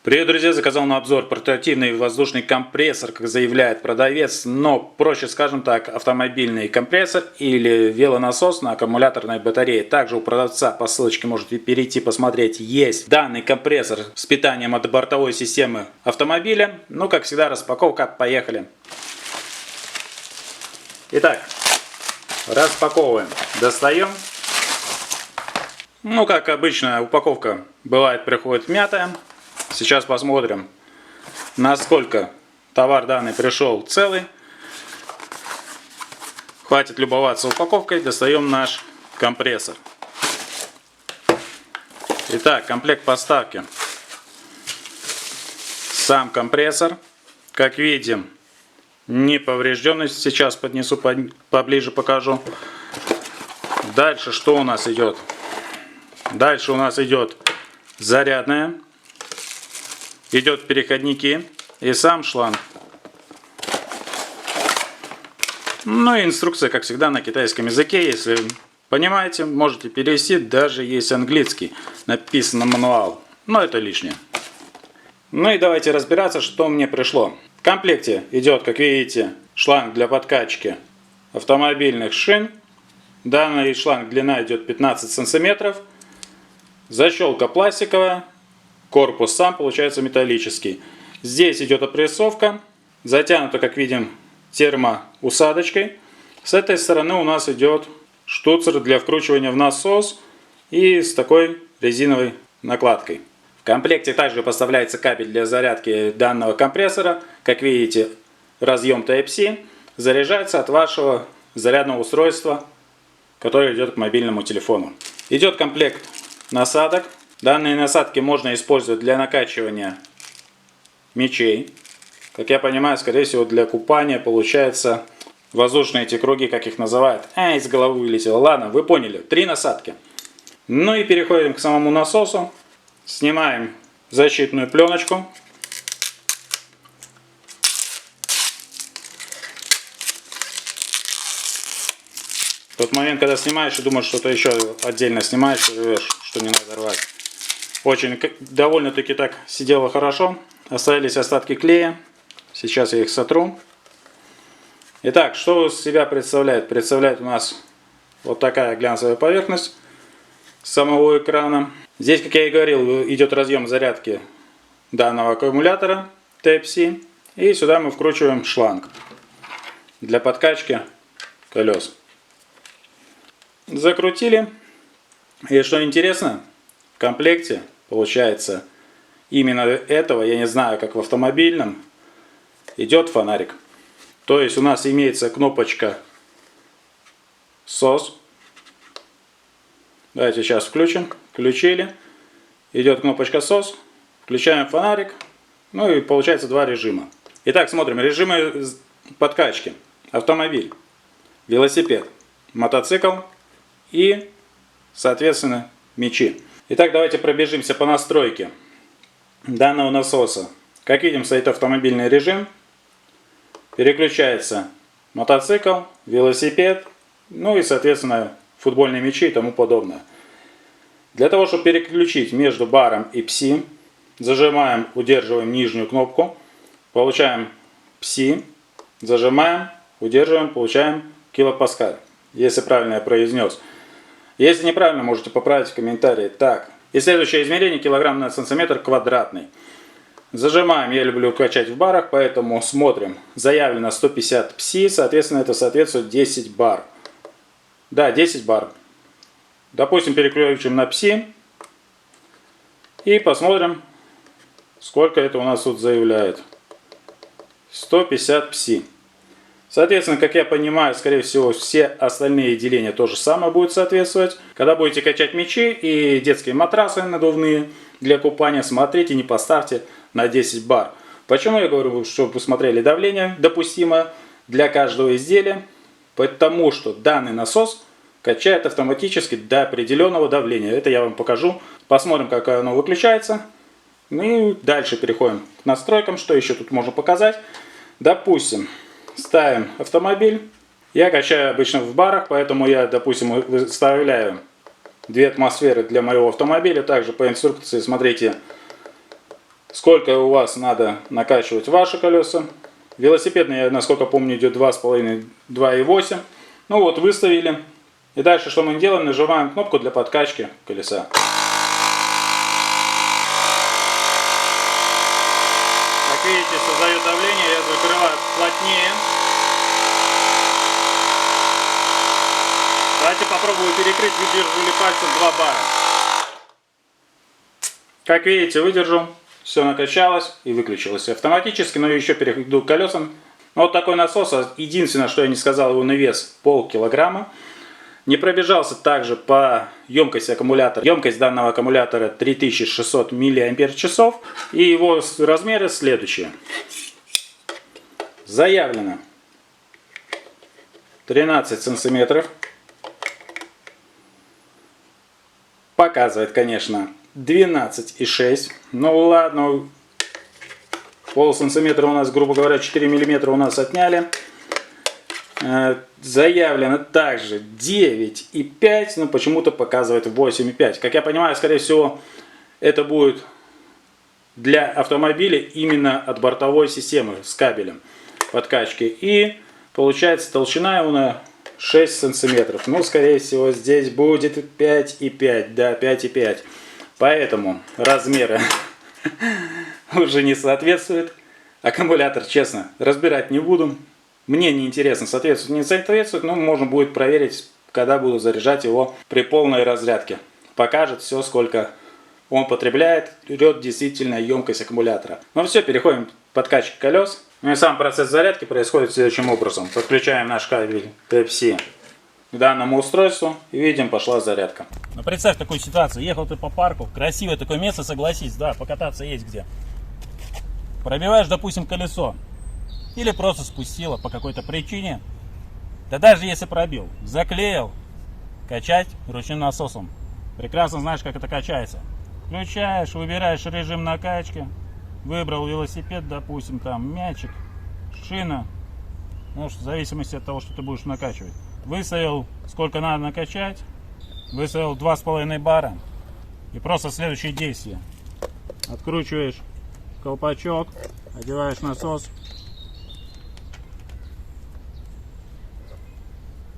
Привет, друзья! Заказал на обзор портативный воздушный компрессор, как заявляет продавец, но проще, скажем так, автомобильный компрессор или велонасос на аккумуляторной батарее. Также у продавца по ссылочке можете перейти посмотреть, есть данный компрессор с питанием от бортовой системы автомобиля. Ну, как всегда, распаковка, поехали! Итак, распаковываем, достаем. Ну, как обычно, упаковка бывает приходит мятая. Сейчас посмотрим, насколько товар данный пришел целый. Хватит любоваться упаковкой, достаем наш компрессор. Итак, комплект поставки. Сам компрессор, как видим, не поврежденный. Сейчас поднесу поближе, покажу. Дальше что у нас идет? Дальше у нас идет зарядная. Идет переходники и сам шланг. Ну и инструкция, как всегда, на китайском языке. Если понимаете, можете перевести. Даже есть английский. Написано мануал. Но это лишнее. Ну и давайте разбираться, что мне пришло. В комплекте идет, как видите, шланг для подкачки автомобильных шин. Данный шланг, длина идет 15 сантиметров. Защелка пластиковая. Корпус сам получается металлический. Здесь идет опрессовка. Затянута, как видим, термоусадочкой. С этой стороны у нас идет штуцер для вкручивания в насос. И с такой резиновой накладкой. В комплекте также поставляется кабель для зарядки данного компрессора. Как видите, разъем Type-C. Заряжается от вашего зарядного устройства, которое идет к мобильному телефону. Идет комплект насадок. Данные насадки можно использовать для накачивания мечей. Как я понимаю, скорее всего, для купания получается воздушные эти круги, как их называют. Из головы вылетело. Ладно, вы поняли. 3 насадки. Ну и переходим к самому насосу. Снимаем защитную пленочку. В тот момент, когда снимаешь и думаешь, что-то еще отдельно снимаешь, что не надо рвать. Очень довольно-таки так сидело хорошо. Остались остатки клея. Сейчас я их сотру. Итак, что из себя представляет? Представляет у нас вот такая глянцевая поверхность самого экрана. Здесь, как я и говорил, идет разъем зарядки данного аккумулятора Type-C. И сюда мы вкручиваем шланг для подкачки колес. Закрутили. И что интересно, в комплекте получается именно этого, я не знаю, как в автомобильном, идет фонарик. То есть у нас имеется кнопочка SOS. Давайте сейчас включим. Включили. Идет кнопочка SOS. Включаем фонарик. Ну и получается 2 режима. Итак, смотрим. Режимы подкачки. Автомобиль, велосипед, мотоцикл и, соответственно, мечи. Итак, давайте пробежимся по настройке данного насоса. Как видим, стоит автомобильный режим. Переключается мотоцикл, велосипед, ну и, соответственно, футбольные мячи и тому подобное. Для того, чтобы переключить между баром и пси, зажимаем, удерживаем нижнюю кнопку, получаем пси, зажимаем, удерживаем, получаем килопаскаль, если правильно я произнес. Если неправильно, можете поправить в комментарии. Так, и следующее измерение килограмм на сантиметр квадратный. Зажимаем, я люблю качать в барах, поэтому смотрим. Заявлено 150 пси, соответственно, это соответствует 10 бар. Да, 10 бар. Допустим, переключим на пси. И посмотрим, сколько это у нас тут заявляет. 150 пси. Соответственно, как я понимаю, скорее всего, все остальные деления тоже самое будет соответствовать. Когда будете качать мячи и детские матрасы надувные для купания, смотрите, не поставьте на 10 бар. Почему я говорю, чтобы вы смотрели давление допустимое для каждого изделия? Потому что данный насос качает автоматически до определенного давления. Это я вам покажу. Посмотрим, как оно выключается. Ну и дальше переходим к настройкам. Что еще тут можно показать? Допустим, ставим автомобиль. Я качаю обычно в барах, поэтому я, допустим, выставляю 2 атмосферы для моего автомобиля. Также по инструкции, смотрите, сколько у вас надо накачивать ваши колеса. Велосипедный, насколько помню, идет 2,5-2,8. Ну вот, выставили. И дальше что мы делаем? Нажимаем кнопку для подкачки колеса. Как видите, создает давление. Я закрываю плотнее. Давайте попробую перекрыть. Выдерживали пальцем 2 бара. Как видите, выдержал. Все накачалось и выключилось автоматически. Но еще перейду к колесам. Вот такой насос. Единственное, что я не сказал, его на вес полкилограмма. Не пробежался также по емкости аккумулятора. Емкость данного аккумулятора 3600 мАч. И его размеры следующие. Заявлено 13 сантиметров. Показывает, конечно, 12,6. Ну ладно. Полсантиметра у нас, грубо говоря, 4 миллиметра у нас отняли. Заявлено также 9,5, но почему-то показывает 8,5. Как я понимаю, скорее всего, это будет для автомобиля именно от бортовой системы с кабелем подкачки. И получается толщина его на 6 сантиметров. Ну, скорее всего, здесь будет 5,5. Да, 5,5. Поэтому размеры уже не соответствуют. Аккумулятор, честно, разбирать не буду. Мне не интересно, соответствует, не соответствует, но можно будет проверить, когда буду заряжать его при полной разрядке. Покажет все, сколько он потребляет, идет действительно емкость аккумулятора. Ну все, переходим к подкачке колес. Ну и сам процесс зарядки происходит следующим образом. Подключаем наш кабель Type-C к данному устройству и видим, пошла зарядка. Ну представь такую ситуацию, ехал ты по парку, красивое такое место, согласись, да, покататься есть где. Пробиваешь, допустим, колесо. Или просто спустила по какой-то причине. Да даже если пробил, заклеил, качать ручным насосом. Прекрасно знаешь, как это качается. Включаешь, выбираешь режим накачки. Выбрал велосипед, допустим, там мячик, шина. Ну, в зависимости от того, что ты будешь накачивать. Выставил, сколько надо накачать. Выставил 2,5 бара. И просто следующие действия. Откручиваешь колпачок, одеваешь насос.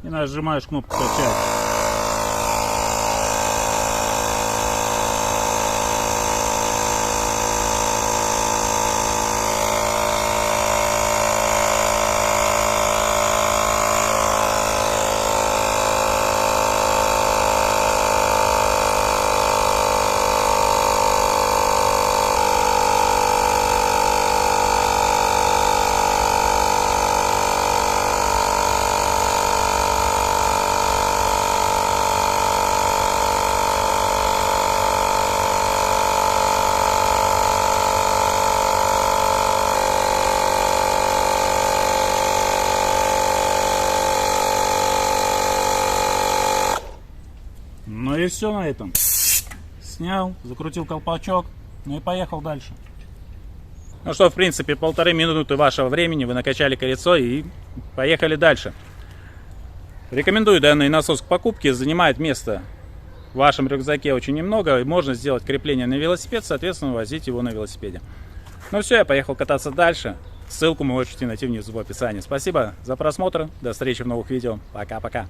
И нажимаешь кнопку «Качать». Ну и все на этом. Снял, закрутил колпачок, ну и поехал дальше. Ну что, в принципе, 1,5 минуты вашего времени вы накачали колесо и поехали дальше. Рекомендую данный насос к покупке, занимает место в вашем рюкзаке очень немного. И можно сделать крепление на велосипед, соответственно, возить его на велосипеде. Ну все, я поехал кататься дальше. Ссылку вы можете найти внизу в описании. Спасибо за просмотр, до встречи в новых видео. Пока-пока.